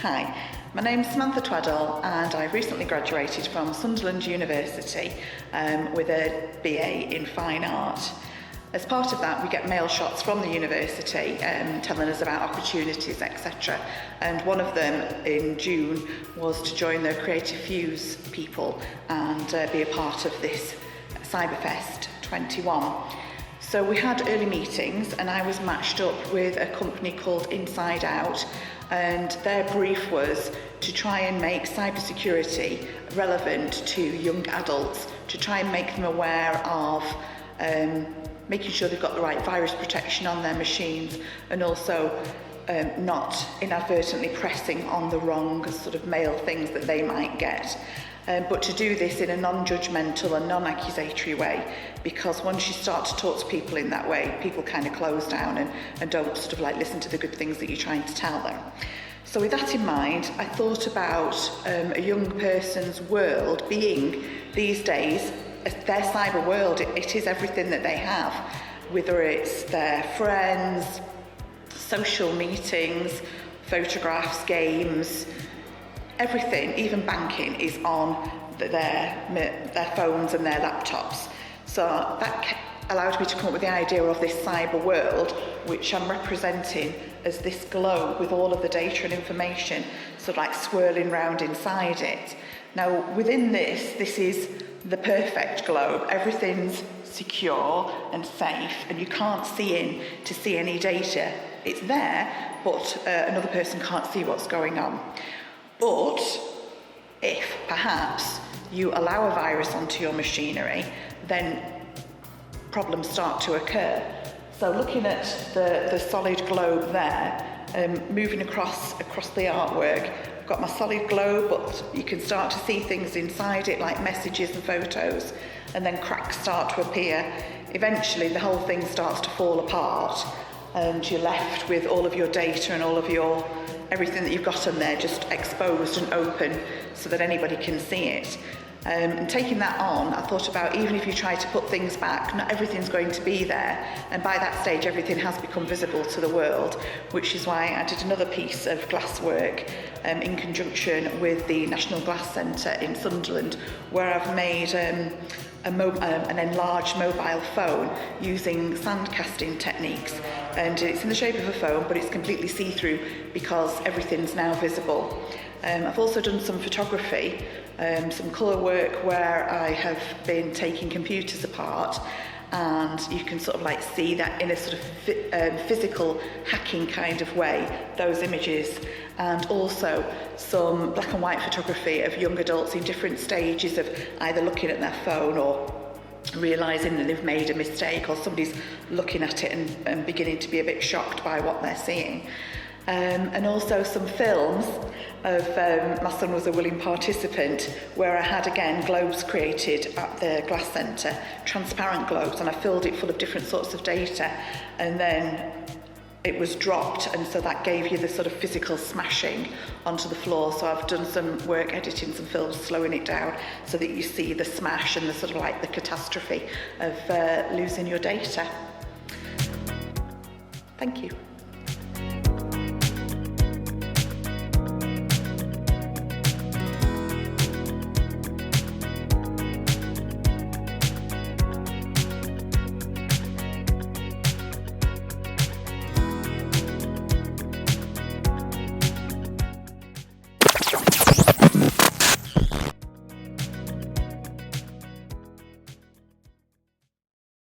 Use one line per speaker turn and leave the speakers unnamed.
Hi, my name's Samantha Tweedle and I recently graduated from Sunderland University with a BA in Fine Art. As part of that, we get mail shots from the university telling us about opportunities, etc. And one of them in June was to join the Creatuve Fuse people and be a part of this CyberFest 21. So we had early meetings and I was matched up with a company called Inside Out, and their brief was to try and make cybersecurity relevant to young adults, to try and make them aware of making sure they've got the right virus protection on their machines, and also not inadvertently pressing on the wrong sort of mail things that they might get. But to do this in a non-judgmental and non-accusatory way, because once you start to talk to people in that way, people kind of close down and don't sort of like listen to the good things that you're trying to tell them. So with that in mind, I thought about a young person's world being, these days, their cyber world. It is everything that they have, whether it's their friends, social meetings, photographs, games, everything, even banking, is on their phones and their laptops. So that allowed me to come up with the idea of this cyber world, which I'm representing as this globe with all of the data and information sort of like swirling round inside it. Now, within this is the perfect globe. Everything's secure and safe, and you can't see in to see any data. It's there, but another person can't see what's going on. But if perhaps you allow a virus onto your machinery, then problems start to occur. So looking at the solid globe there, moving across the artwork, I've got my solid globe, but you can start to see things inside it like messages and photos, and then cracks start to appear. Eventually the whole thing starts to fall apart and you're left with all of your data and all of your everything that you've got on there just exposed and open so that anybody can see it. And taking that on, I thought about, even if you try to put things back, not everything's going to be there, and by that stage everything has become visible to the world, which is why I did another piece of glass work in conjunction with the National Glass Centre in Sunderland, where I've made an enlarged mobile phone using sand casting techniques, and it's in the shape of a phone, but it's completely see-through because everything's now visible. I've also done some photography, some colour work where I have been taking computers apart, and you can sort of like see that in a sort of physical hacking kind of way, those images, and also some black and white photography of young adults in different stages of either looking at their phone or realising that they've made a mistake, or somebody's looking at it and beginning to be a bit shocked by what they're seeing. And also some films of, my son was a willing participant, where I had again globes created at the Glass Centre, transparent globes, and I filled it full of different sorts of data, and then it was dropped, and so that gave you the sort of physical smashing onto the floor. So I've done some work editing some films, slowing it down so that you see the smash and the sort of like the catastrophe of losing your data. Thank you.